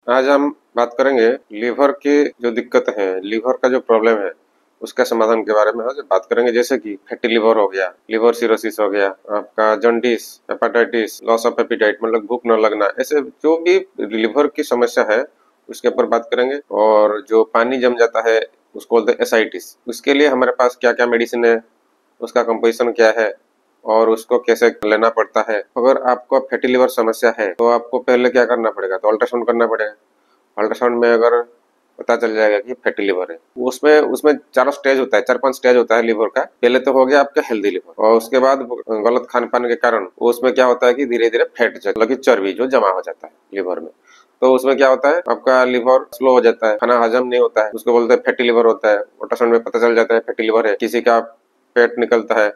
आज हम बात करेंगे लीवर की जो दिक्कत है, लीवर का जो प्रॉब्लम है उसका समाधान के बारे में आज बात करेंगे। जैसे कि फैटी लिवर हो गया, लिवर सिरोसिस हो गया, आपका jaundice, hepatitis, loss of appetite मतलब भूख न लगना, ऐसे जो भी लिवर की समस्या है उसके ऊपर बात करेंगे। और जो पानी जम जाता है उसको बोलते हैं एसाइटिस, उसके लिए हमारे पास क्या क्या मेडिसिन है, उसका कंपोजिशन क्या है और उसको कैसे लेना पड़ता है। अगर आपको फैटी लिवर समस्या है तो आपको पहले क्या करना पड़ेगा, तो अल्ट्रासाउंड करना पड़ेगा। अल्ट्रासाउंड में अगर पता चल जाएगा कि फैटी लिवर है, उसमें उसमें चारों स्टेज होता है, 4-5 स्टेज होता है लिवर का। पहले तो हो गया आपका हेल्दी लिवर, और उसके बाद गलत खान पान के कारण उसमें क्या होता है कि धीरे धीरे फैट मतलब कि चर्बी जो जमा हो जाता है लिवर में। तो उसमें क्या होता है, आपका लिवर स्लो हो जाता है, खाना हजम नहीं होता है, उसको बोलते हैं फैटी लिवर होता है। अल्ट्रासाउंड में पता चल जाता है फैटी लिवर है। किसी का पेट निकलता है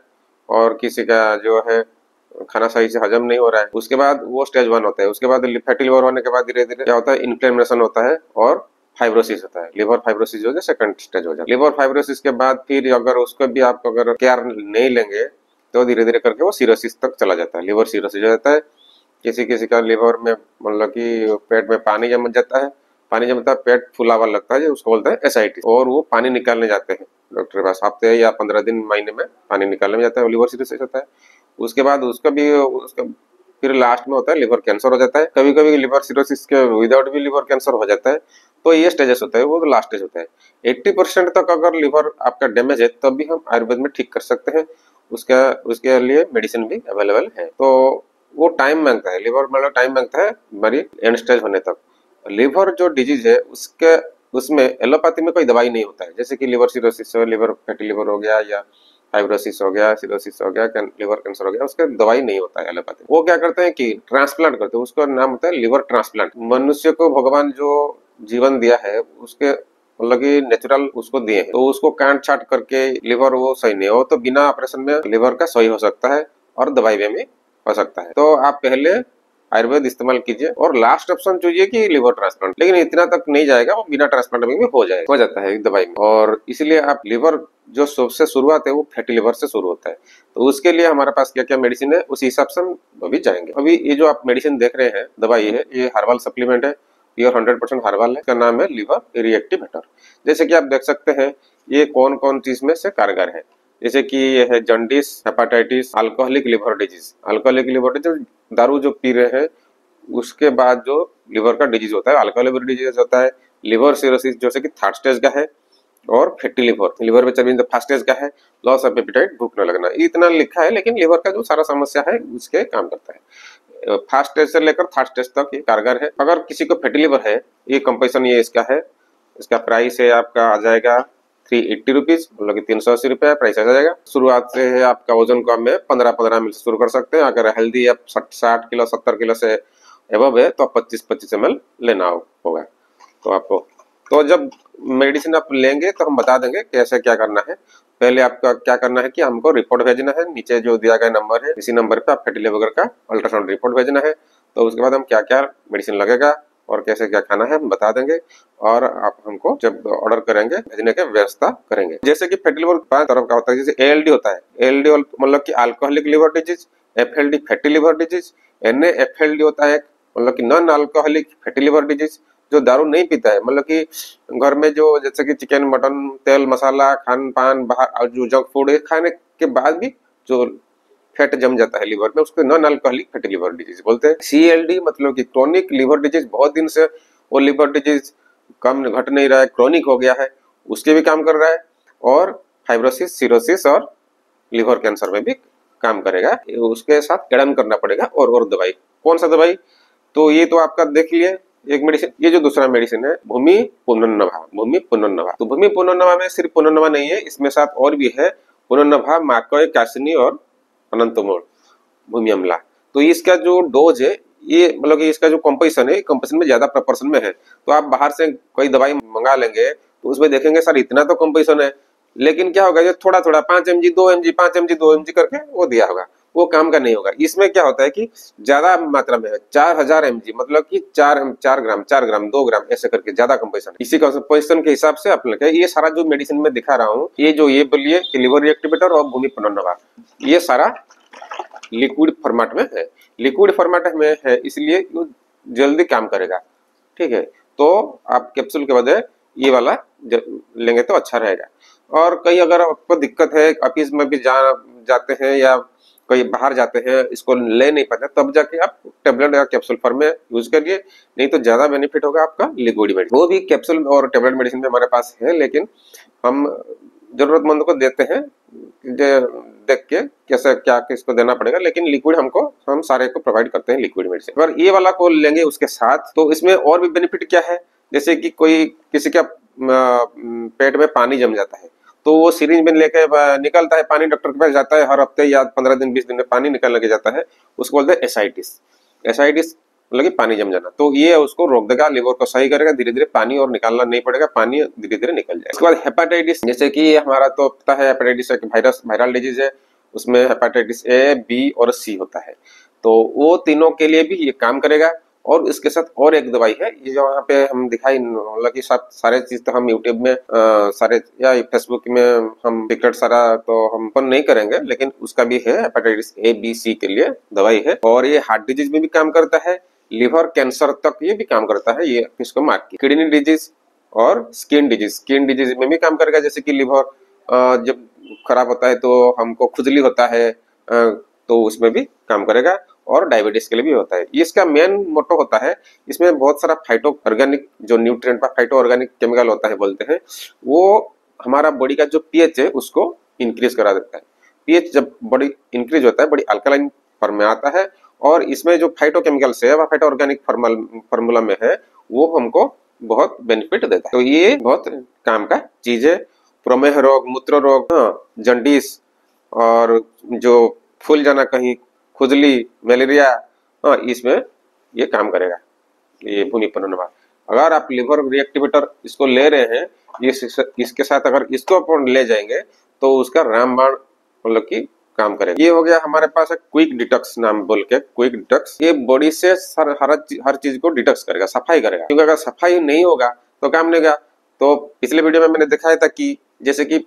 और किसी का जो है खाना सही से हजम नहीं हो रहा है, उसके बाद वो स्टेज 1 होता है। उसके बाद फैटी लिवर होने के बाद धीरे धीरे क्या होता है, इन्फ्लेमेशन होता है और फाइब्रोसिस होता है। लिवर फाइब्रोसिस जो है सेकंड स्टेज हो जाता है। लिवर फाइब्रोसिस के बाद फिर अगर उसको भी आप अगर केयर नहीं लेंगे तो धीरे धीरे करके वो सिरोसिस तक चला जाता है, लिवर सिरोसिस हो जाता है। किसी किसी का लिवर में मतलब कि पेट में पानी जम जाता है, पानी जमता है, पेट फूला हुआ लगता है, उसको बोलते हैं एसाइटिस। और वो पानी निकालने जाते हैं डॉक्टर के पास, हफ्ते या 15 दिन महीने में पानी निकालने में जाता है, लिवर सिरोसिस होता है। उसके बाद उसका फिर लास्ट में होता है लिवर कैंसर हो जाता है। कभी कभी लिवर सिरोसिस के विदाउट भी लिवर कैंसर हो जाता है। तो ये स्टेजेस होता है, वो तो लास्ट स्टेज होता है। 80% तक अगर लिवर आपका डैमेज है तब भी हम आयुर्वेद में ठीक कर सकते हैं। उसका उसके लिए मेडिसिन भी अवेलेबल है। तो वो टाइम मांगता है, लिवर मतलब टाइम मांगता है हमारी एंड स्टेज होने तक। लिवर जो डिजीज है उसके उसमें एलोपैथी में कोई दवाई नहीं होता है। जैसे कि लिवर सिरोसिस हो, लिवर फैटी लिवर हो गया, या फाइब्रोसिस हो गया, सिरोसिस हो गया, लिवर कैंसर हो गया, उसका दवाई नहीं होता है एलोपैथी। वो क्या करते हैं कि ट्रांसप्लांट करते हैं, उसका नाम होता है लिवर ट्रांसप्लांट। मनुष्य को भगवान जो जीवन दिया है उसके मतलब कि नेचुरल उसको दिए हैं, तो उसको काट छाट करके लिवर वो सही नहीं हो तो बिना ऑपरेशन में लिवर का सही हो सकता है और दवाई में भी हो सकता है। तो आप पहले आयुर्वेद इस्तेमाल कीजिए और लास्ट ऑप्शन चाहिए कि लिवर ट्रांसप्लांट। लेकिन इतना तक नहीं जाएगा, वो बिना ट्रांसप्लांट में भी हो जाता है दवाई में। और इसलिए आप लिवर जो सबसे शुरुआत है वो फैटी लिवर से शुरू होता है। तो उसके लिए हमारे पास क्या क्या मेडिसिन है उसी हिसाब से हम अभी जाएंगे। अभी ये जो आप मेडिसिन देख रहे हैं, दवाई है, ये हर्बल सप्लीमेंट है, प्योर 100% हर्बल है। इसका नाम है लिवर रिएक्टिवेटर। जैसे कि आप देख सकते हैं ये कौन कौन चीज में से कारगर है। जैसे कि ये है jaundice, hepatitis, alcoholic liver disease. Alcoholic liver disease दारू जो पी रहे हैं उसके बाद जो लिवर का डिजीज होता है, अल्कोहलिक लिवर डिजीज होता है। लिवर सिरोसिस जैसे कि थर्ड स्टेज का है, और फैटी लिवर, लिवर में चर्बी फर्स्ट स्टेज का है। लॉस ऑफ एपिटाइट, भूख न लगना, इतना लिखा है, लेकिन लिवर का जो सारा समस्या है उसके काम करता है। फर्स्ट स्टेज से लेकर थर्ड स्टेज तक ये कारगर है। अगर किसी को फैटी लिवर है, ये कंपोजिशन ये इसका है। इसका प्राइस है आपका आ जाएगा 380 रुपीज, मतलब कि 380 रुपया प्राइस आ जाएगा। शुरुआत से है आपका वजन कम है 15-15 ml से शुरू कर सकते हैं। अगर हेल्दी आप 60 किलो 70 किलो से एबव है तो 25-25 ml लेना होगा। तो आपको तो जब मेडिसिन आप लेंगे तो हम बता देंगे कैसे क्या करना है। पहले आपका क्या करना है कि हमको रिपोर्ट भेजना है, नीचे जो दिया गया नंबर है इसी नंबर पे आप फैटी लिवर का अल्ट्रासाउंड रिपोर्ट भेजना है। तो उसके बाद हम क्या क्या मेडिसिन लगेगा और कैसे क्या खाना है हम बता देंगे, और आप हमको जब ऑर्डर करेंगे भेजने की व्यवस्था करेंगे। जैसे कि फैटी लिवर पांच तरह का होता है। जैसे एएलडी होता है, एएलडी मतलब कि alcoholic liver disease, FLD fatty liver disease, NFLD होता है मतलब कि non alcoholic fatty liver disease, जो दारू नहीं पीता है, मतलब कि घर में जो जैसे कि चिकन मटन तेल मसाला खान पान बाहर जो जंक फूड खाने के बाद भी जो फैट जम जाता है लिवर में, उसको non alcoholic fatty liver disease बोलते हैं। सीएलडी मतलब कि क्रोनिक लिवर डिजीज, बहुत दिन से वो लिवर डिजीज कम घट नहीं रहा है, क्रोनिक हो गया है, उसके भी काम कर रहा है। और फाइब्रोसिस, सिरोसिस और लिवर कैंसर में भी काम करेगा। उसके साथ कैडन करना पड़ेगा। और दवाई, कौन सा दवाई, तो ये तो आपका देख लिए एक मेडिसिन। ये जो दूसरा मेडिसिन है भूमि पुनर्नवा, भूमि पुनर्नवा। तो भूमि पुनर्नवा में सिर्फ पुनर्नवा नहीं है, इसमें साथ और भी है पुनर्नवा, माकोय, कासिनी और अनंतमोल, भूमि अम्ला। तो इसका जो डोज है ये मतलब कि इसका जो कंपोजिशन है, कंपोजिशन में ज्यादा प्रोपोर्शन में है। तो आप बाहर से कोई दवाई मंगा लेंगे तो उसमें देखेंगे सर इतना तो कंपोजिशन है, लेकिन क्या होगा, ये थोड़ा थोड़ा 5 mg 2 mg 5 mg 2 mg करके वो दिया होगा, वो काम का नहीं होगा। इसमें क्या होता है कि ज्यादा मात्रा में है, 4000 mg मतलब कि 4 ग्राम 4 ग्राम 2 ग्राम ऐसे करके ज्यादा कंपोजिशन। इसी कंपोजिशन के हिसाब से अपने ये सारा जो मेडिसिन में दिखा रहा हूँ, ये जो ये बोलिए कि लिवर रिएक्टिवेटर और भूमि पुनर्नवा, ये सारा लिक्विड फॉर्मेट में है। लिक्विड फॉर्मेट में है इसलिए वो जल्दी काम करेगा, ठीक है। तो आप कैप्सूल के बजाय ये वाला लेंगे तो अच्छा रहेगा। और कहीं अगर आपको दिक्कत है, ऑफिस में भी जाते हैं या कहीं बाहर जाते हैं, इसको ले नहीं पाते, तब जाके आप टेबलेट या कैप्सूल फॉर्म में यूज करिए, नहीं तो ज्यादा बेनिफिट होगा आपका लिक्विड मेडिसिन। वो भी कैप्सूल और टेबलेट मेडिसिन में हमारे पास है, लेकिन हम जरूरतमंद को देते हैं देख के कैसे क्या किसको देना पड़ेगा, लेकिन लिक्विड हम सारे को प्रोवाइड करते हैं लिक्विड मेडिसिन। अगर ये वाला को लेंगे उसके साथ तो इसमें और भी बेनिफिट क्या है, जैसे कि कोई किसी का पेट में पानी जम जाता है तो वो सिरिंज में लेके निकलता है पानी, डॉक्टर के पास जाता है हर हफ्ते या 15 दिन 20 दिन में पानी निकलने लग जाता है, उसको बोलते हैं एसाइटिस। एसाइटिस मतलब कि पानी जम जाना, तो ये उसको रोक देगा, लिवर को सही करेगा, धीरे धीरे पानी और निकालना नहीं पड़ेगा, पानी धीरे धीरे निकल जाएगा। इसके बाद हेपेटाइटिस, जैसे कि हमारा तो पता है हेपेटाइटिस एक वायरल डिजीज है, उसमें हेपेटाइटिस ए, बी और सी होता है, तो वो तीनों के लिए भी ये काम करेगा। और इसके साथ और एक दवाई है, ये जो यहाँ पे हम दिखाई, मतलब कि सारे चीज तो हम यूट्यूब में सारे या फेसबुक में हम टिकट सारा तो हम ओपन नहीं करेंगे, लेकिन उसका भी है हेपेटाइटिस ए बी सी के लिए दवाई है। और ये हार्ट डिजीज में भी काम करता है, लिवर कैंसर तक ये भी काम करता है, ये किसको मार्क की। किडनी डिजीज और स्किन डिजीज में भी काम करेगा, जैसे कि लिवर जब खराब होता है तो हमको खुजली होता है, तो उसमें भी काम करेगा। और डायबिटीज के लिए भी होता है। ये इसका मेन मोटो होता है, इसमें बहुत सारा फाइटो ऑर्गेनिक जो न्यूट्रिएंट फाइटो ऑर्गेनिक केमिकल होता है बोलते हैं, वो हमारा बॉडी का जो पीएच है उसको इंक्रीज करा देता है। पीएच जब बॉडी इंक्रीज होता है, बॉडी अल्कलाइन फॉर्म में आता है, और इसमें जो फाइटो केमिकल्स है, फाइटो ऑर्गेनिक फार्मूला में है, वो हमको बहुत बेनिफिट देता है। तो ये बहुत काम का चीज है। प्रमेह रोग, मूत्र रोग, जंडिस और जो फूल जाना कहीं, खुजली, मलेरिया, इसमें ये काम करेगा, ये पुनीपनोनवा। अगर आप लिवर रिएक्टिवेटर इसको ले रहे हैं, इसके साथ अगर इसको अपन ले जाएंगे तो उसका रामबाण मतलब कि काम करेगा। ये हो गया हमारे पास है क्विक डिटॉक्स नाम बोल के, क्विक डिटॉक्स। ये बॉडी से हर चीज को डिटॉक्स करेगा, सफाई करेगा, क्योंकि अगर सफाई नहीं होगा तो काम नहीं होगा। तो पिछले वीडियो में मैंने दिखाया था कि जैसे कि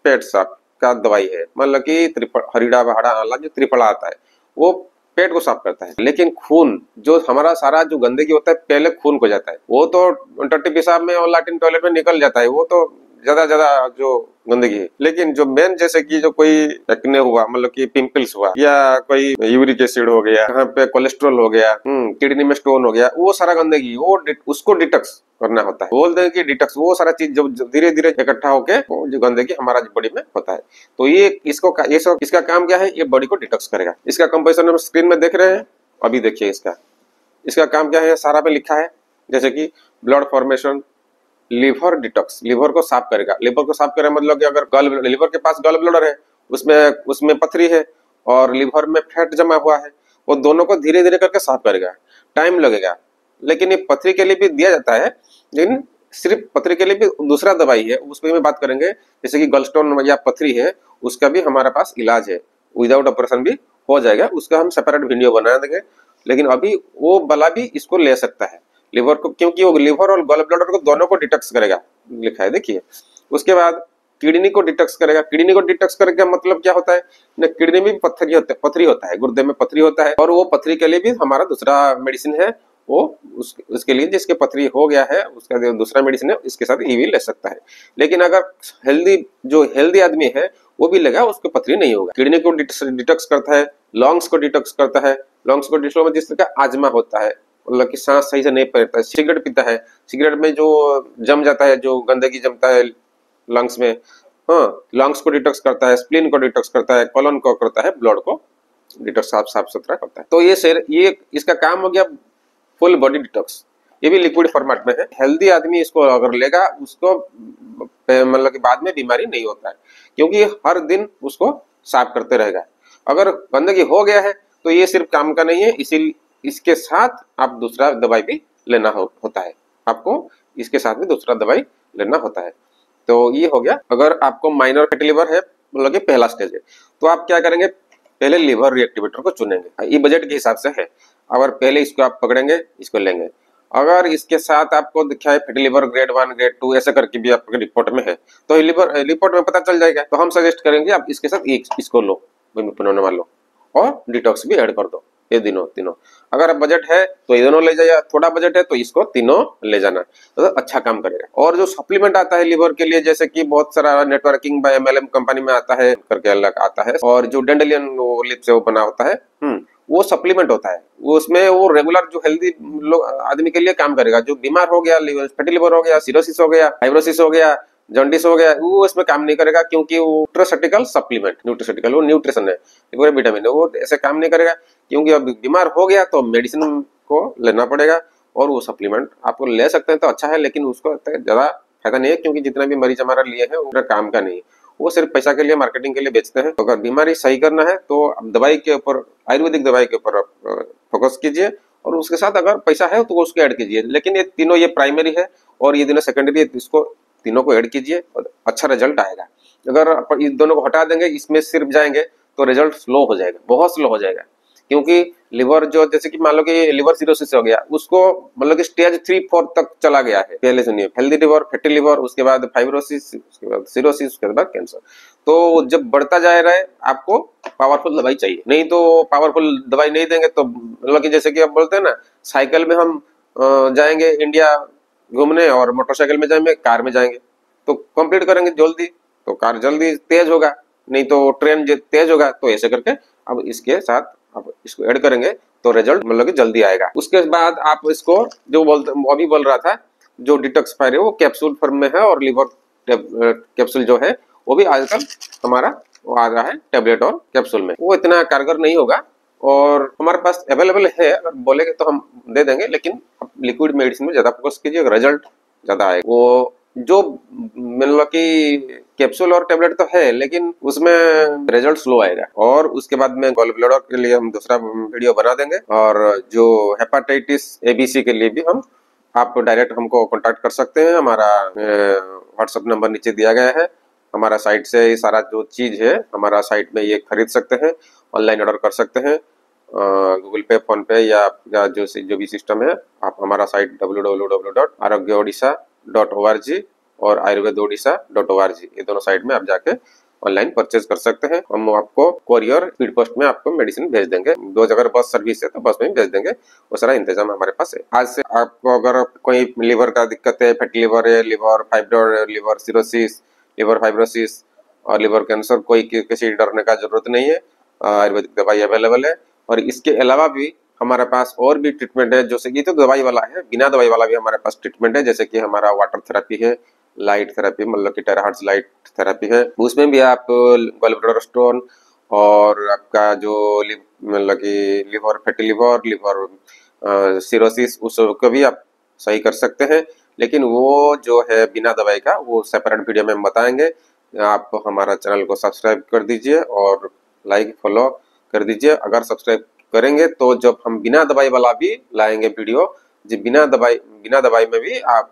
पेट साफ का दवाई है, मतलब कि हरिड़ा बहाड़ा आंवला जो त्रिफला आता है, वो पेट को साफ करता है, लेकिन खून जो हमारा सारा जो गंदगी होता है पहले खून को जाता है, वो तो टट्टी पेशाब में और लैट्रिन टॉयलेट में निकल जाता है, वो तो ज्यादा जो गंदगी है। लेकिन जो मेन जैसे कि जो कोई एक्ने हुआ, मतलब कि पिंपल्स हुआ, या कोई यूरिक एसिड हो गया, यहाँ पे कोलेस्ट्रॉल हो गया, किडनी में स्टोन हो गया, वो सारा गंदगी वो उसको डिटॉक्स करना होता है। बोलते हैं कि डिटॉक्स, वो सारा चीज जब धीरे धीरे इकट्ठा होके जो गंदगी हमारा बॉडी में होता है, तो ये इसका काम क्या है, ये बॉडी को डिटॉक्स करेगा। इसका कंपोजिशन हम स्क्रीन में देख रहे हैं, अभी देखिए इसका काम क्या है, सारा पे लिखा है। जैसे कि blood formation, liver detox, liver को साफ करेगा। लिवर को साफ करेगा मतलब कि अगर लिवर के पास गॉल ब्लैडर है, उसमें पथरी है और लिवर में फैट जमा हुआ है, वो दोनों को धीरे धीरे करके साफ करेगा। टाइम लगेगा, लेकिन ये पथरी के लिए भी दिया जाता है, लेकिन सिर्फ पथरी के लिए भी दूसरा दवाई है, उस पर भी बात करेंगे। जैसे कि गलस्टोन या पथरी है, उसका भी हमारे पास इलाज है, विदाउट ऑपरेशन भी हो जाएगा, उसका हम सेपरेट वीडियो बना देंगे। लेकिन अभी वो वाला भी इसको ले सकता है लिवर को, क्योंकि वो लिवर और गॉल ब्लैडर को दोनों को डिटॉक्स करेगा, लिखा है देखिए। उसके बाद किडनी को डिटॉक्स करेगा। किडनी को डिटॉक्स करने का मतलब क्या होता है ना, किडनी में भी पथरी होता है, गुर्दे में पथरी होता है, और वो पथरी के लिए भी हमारा दूसरा मेडिसिन है, वो उसके लिए जिसके पथरी हो गया है उसका दूसरा मेडिसिन है, इसके साथ ये भी ले सकता है। लेकिन अगर हेल्दी आदमी है वो भी लेगा, उसको पथरी नहीं होगा। किडनी को डिटॉक्स करता है, लंग्स को डिटॉक्स करता है। लंग्स को डिटॉक्स में जिस तरह का आजमा होता है, मतलब कि सांस सही से नहीं पकड़ता है, सिगरेट पीता है, सिगरेट में जो जम जाता है, जो गंदगी जमता है लंग्स में, लंग्स को डिटॉक्स करता है, स्प्लीन को डिटॉक्स करता है, कोलन को करता है, ब्लड को डिटॉक्स साफ सुथरा करता है। तो ये इसका काम हो गया फुल बॉडी डिटॉक्स। ये भी लिक्विड फॉर्मेट में है। हेल्दी आदमी इसको अगर लेगा, उसको मतलब कि बाद में बीमारी नहीं होता है, क्योंकि हर दिन उसको साफ करते रहेगा। अगर गंदगी हो गया है तो ये सिर्फ काम का नहीं है, इसीलिए इसके साथ आप दूसरा दवाई भी लेना होता है, आपको इसके साथ भी दूसरा दवाई लेना होता है। तो ये हो गया। अगर आपको माइनर फैटी लिवर है, मतलब कि पहला स्टेज है, तो आप क्या करेंगे, पहले लिवर रिएक्टिवेटर को चुनेंगे। ये बजट के हिसाब से है, अगर पहले इसको आप पकड़ेंगे, इसको लेंगे। अगर इसके साथ आपको दिखा है फैटी लिवर ग्रेड 1 ग्रेड 2 ऐसा करके भी आपके रिपोर्ट में है, तो रिपोर्ट में पता चल जाएगा। तो हम सजेस्ट करेंगे आप इसके साथ इसको लो, लो और डिटॉक्स भी ऐड कर दो। ये तीनों तीनों। अगर बजट है तो ये दोनों ले जाइए, थोड़ा बजट है तो इसको तीनों ले जाना, तो अच्छा काम करेगा। और जो सप्लीमेंट आता है लीवर के लिए, जैसे कि बहुत सारा नेटवर्किंग बाय एमएलएम कंपनी में आता है करके अलग आता है, और जो डेंडलियन लिप से वो बना होता है, वो सप्लीमेंट होता है। वो उसमें वो रेगुलर जो हेल्दी आदमी के लिए काम करेगा। जो बीमार हो गया, फैटी लिवर हो गया, सिरोसिस हो गया, फाइब्रोसिस हो गया, जॉन्डिस हो गया, वो इसमें काम नहीं करेगा, क्योंकि वो न्यूट्रास्यूटिकल सप्लीमेंट, न्यूट्रास्यूटिकल वो न्यूट्रिशन है, वो विटामिन है, वो ऐसे काम नहीं करेगा। क्योंकि अब बीमार हो गया तो मेडिसिन को लेना पड़ेगा, और वो सप्लीमेंट आपको ले सकते हैं तो अच्छा है, लेकिन उसको ज्यादा फायदा नहीं है, क्योंकि जितना भी मरीज हमारा लिए है वो काम का नहीं है, वो सिर्फ पैसा के लिए, मार्केटिंग के लिए बेचते हैं। तो अगर बीमारी सही करना है तो दवाई के ऊपर, आयुर्वेदिक दवाई के ऊपर फोकस कीजिए, और उसके साथ अगर पैसा है तो उसको ऐड कीजिए। लेकिन ये तीनों, ये प्राइमरी है और ये तीनों सेकेंडरी है, इसको तीनों को ऐड कीजिए और अच्छा रिजल्ट आएगा। अगर आप इन दोनों को हटा देंगे, इसमें सिर्फ जाएंगे, तो रिजल्ट स्लो हो जाएगा, बहुत स्लो हो जाएगा। क्योंकि लिवर जो, जैसे कि मान लो कि लिवर सिरोसिस हो गया, उसको मतलब कि स्टेज 3-4 तक चला गया है। पहले सुनिए, हेल्दी लिवर, फैटी लिवर, उसके बाद फाइब्रोसिस, उसके बाद सिरोसिस, उसके बाद कैंसर। तो जब बढ़ता जा रहा है, आपको पावरफुल दवाई चाहिए। नहीं तो पावरफुल दवाई नहीं देंगे तो मतलब कि जैसे कि आप बोलते हैं ना, साइकिल में हम जाएंगे इंडिया घूमने, और मोटरसाइकिल में जाएंगे, कार में जाएंगे, तो कंप्लीट करेंगे जल्दी तो कार जल्दी तेज होगा, नहीं तो ट्रेन तेज होगा। तो ऐसे करके अब इसके साथ आप इसको ऐड करेंगे तो रिजल्ट मतलब कि जल्दी आएगा। उसके बाद आप इसको, जो अभी बोल रहा था, जो डिटॉक्सिफायर है वो कैप्सूल फॉर्म में है, और लिवर कैप्सूल जो है वो भी आजकल हमारा वो आ रहा है टेबलेट और कैप्सूल में। वो इतना कारगर नहीं होगा, और हमारे पास अवेलेबल है, अगर बोलेंगे तो हम दे देंगे, लेकिन लिक्विड मेडिसिन में ज्यादा फोकस कीजिए, रिजल्ट ज्यादा आएगा। वो जो मतलब कि कैप्सूल और टेबलेट तो है, लेकिन उसमें रिजल्ट स्लो आएगा। और उसके बाद में गॉल ब्लैडर के लिए हम दूसरा वीडियो बना देंगे, और जो हेपाटाइटिस एबीसी के लिए भी हम, आप डायरेक्ट हमको कांटेक्ट कर सकते हैं। हमारा व्हाट्सएप नंबर नीचे दिया गया है। हमारा साइट से ये सारा जो चीज है, हमारा साइट में ये खरीद सकते हैं, ऑनलाइन ऑर्डर कर सकते हैं, गूगल पे, फोन पे, या जो भी सिस्टम है। आप हमारा साइट www.arogyaodisha.org और ayurvedodisha.org, ये दोनों साइट में आप जाके ऑनलाइन परचेज कर सकते हैं। हम आपको कोरियर, स्पीड पोस्ट में आपको मेडिसिन भेज देंगे। दो जगह बस सर्विस है तो बस में भी भेज देंगे, वो सारा इंतजाम हमारे पास है। आज से आपको अगर कोई लिवर का दिक्कत है, फैटी लिवर है, liver fibroid, liver cirrhosis, liver fibrosis और लिवर कैंसर, कोई किसी डरने का जरूरत नहीं है। आयुर्वेदिक दवाई अवेलेबल है, और इसके अलावा भी हमारे पास और भी ट्रीटमेंट है। जैसे कि तो दवाई वाला है, बिना दवाई वाला भी हमारे पास ट्रीटमेंट है। जैसे कि हमारा वाटर थेरेपी है, लाइट थेरेपी, मतलब कि टेराहर्ट्ज लाइट थेरेपी है। उसमें भी आप गॉल ब्लैडर स्टोन और आपका जो मतलब कि liver, fatty liver, liver cirrhosis, उसको भी आप सही कर सकते हैं। लेकिन वो जो है बिना दवाई का, वो सेपरेट वीडियो में हम बताएंगे। आप हमारा चैनल को सब्सक्राइब कर दीजिए और लाइक फॉलो कर दीजिए। अगर सब्सक्राइब करेंगे तो जब हम बिना दवाई वाला भी लाएंगे वीडियो, जो बिना दवाई में भी आप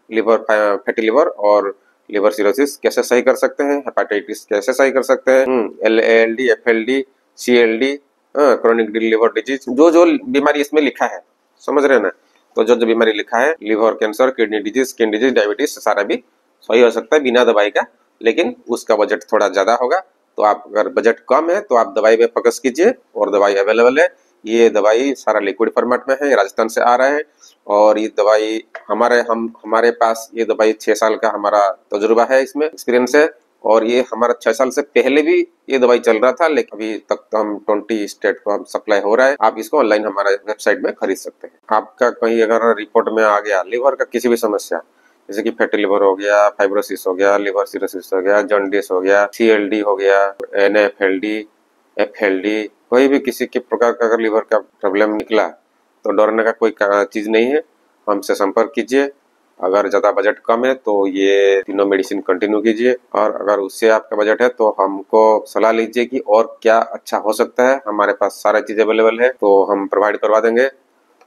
लिवर, फैटी लिवर और लिवर सिरोसिस कैसे सही कर सकते हैं, हेपाटाइटिस कैसे सही कर सकते हैं, LALD, FLD, CLD, chronic liver disease, जो बीमारी इसमें लिखा है, समझ रहे हैं ना। तो जो बीमारी लिखा है, liver cancer, kidney disease, skin disease, diabetes, सारा भी सही हो सकता है बिना दवाई का। लेकिन उसका बजट थोड़ा ज्यादा होगा। तो आप अगर बजट कम है तो आप दवाई पे फोकस कीजिए, और दवाई अवेलेबल है। ये दवाई सारा लिक्विड फॉर्मेट में है, राजस्थान से आ रहा है। और ये दवाई हमारे पास ये दवाई 6 साल का हमारा तजुर्बा है, इसमें एक्सपीरियंस है। और ये हमारा 6 साल से पहले भी ये दवाई चल रहा था, लेकिन अभी तक तो हम 20 स्टेट को हम सप्लाई हो रहा है। आप इसको ऑनलाइन हमारे वेबसाइट में खरीद सकते हैं। आपका कहीं अगर रिपोर्ट में आ गया लिवर का किसी भी समस्या, जैसे कि फैटी लिवर हो गया, फाइब्रोसिस हो गया, लिवर सिरोसिस हो गया, जॉन्डिस हो गया, CLD हो गया, NFLD, FLD, कोई भी किसी के प्रकार का अगर लिवर का प्रॉब्लम निकला तो डरने का कोई चीज नहीं है। हमसे संपर्क कीजिए। अगर ज्यादा बजट कम है तो ये तीनों मेडिसिन कंटिन्यू कीजिए, और अगर उससे आपका बजट है तो हमको सलाह लीजिए कि और क्या अच्छा हो सकता है। हमारे पास सारा चीज अवेलेबल है, तो हम प्रोवाइड करवा देंगे।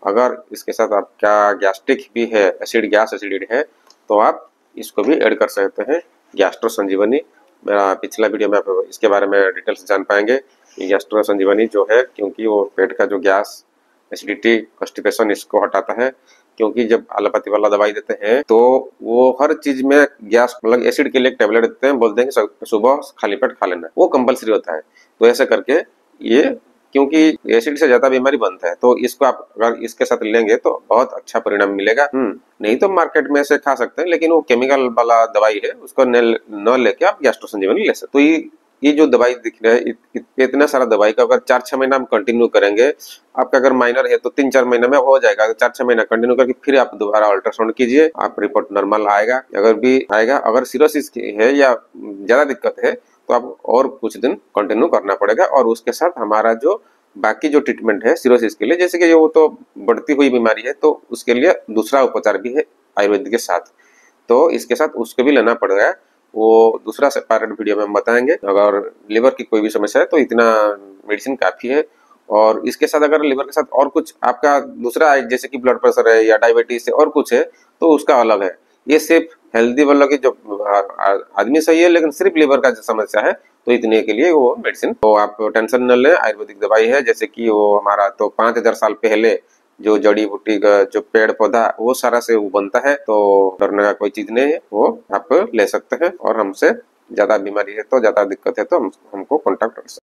अगर इसके साथ आपका गैस्ट्रिक भी है, गैस एसिडिटी है, तो आप इसको भी ऐड कर सकते हैं, गैस्ट्रो संजीवनी। मेरा पिछला वीडियो में आप इसके बारे में डिटेल्स जान पाएंगे। गैस्ट्रो संजीवनी जो है, क्योंकि वो पेट का जो गैस, एसिडिटी, कॉन्स्टिपेशन, इसको हटाता है। क्योंकि जब एलोपैथी वाला दवाई देते हैं तो वो हर चीज में गैस, मतलब एसिड के लिए एक टेबलेट देते हैं, बोलते हैं कि सुबह खाली पेट खा लेना, वो कंपलसरी होता है। तो ऐसे करके ये क्योंकि एसिड से ज्यादा बीमारी बनता है, तो इसको आप अगर इसके साथ लेंगे तो बहुत अच्छा परिणाम मिलेगा। नहीं तो मार्केट में से खा सकते हैं, लेकिन वो केमिकल वाला दवाई है, उसको न लेके आप गैस्ट्रो संजीवनी ले सकते। तो ये जो दवाई दिख रहा है, इतना सारा दवाई का अगर 4-6 महीना हम कंटिन्यू करेंगे, आपका अगर माइनर है तो 3-4 महीने में हो जाएगा। 4-6 महीना कंटिन्यू करके फिर आप दोबारा अल्ट्रासाउंड कीजिए, आप रिपोर्ट नॉर्मल आएगा। अगर भी आएगा, अगर सिरोसिस है या ज्यादा दिक्कत है तो आप और कुछ दिन कंटिन्यू करना पड़ेगा। और उसके साथ हमारा जो बाकी जो ट्रीटमेंट है सिरोसिस के लिए, जैसे कि वो तो बढ़ती हुई बीमारी है, तो उसके लिए दूसरा उपचार भी है आयुर्वेद के साथ, तो इसके साथ उसको भी लेना पड़ेगा। वो दूसरा सेपरेट वीडियो में हम बताएंगे। अगर लिवर की कोई भी समस्या है तो इतना मेडिसिन काफी है। और इसके साथ अगर लिवर के साथ और कुछ आपका दूसरा है, जैसे कि ब्लड प्रेशर है या डायबिटीज है और कुछ है, तो उसका अलग है। ये सिर्फ हेल्दी वालों की जो आदमी सही है, लेकिन सिर्फ लिवर का जो समस्या है तो इतने के लिए वो मेडिसिन, तो आप टेंशन न लें। आयुर्वेदिक दवाई है, जैसे कि वो हमारा तो 5000 साल पहले जो जड़ी बूटी का जो पेड़ पौधा वो सारा से वो बनता है, तो डरने का कोई चीज नहीं है, वो आप ले सकते हैं। और हमसे ज्यादा बीमारी है तो ज्यादा दिक्कत है तो हमको कॉन्टेक्ट कर सकते हैं।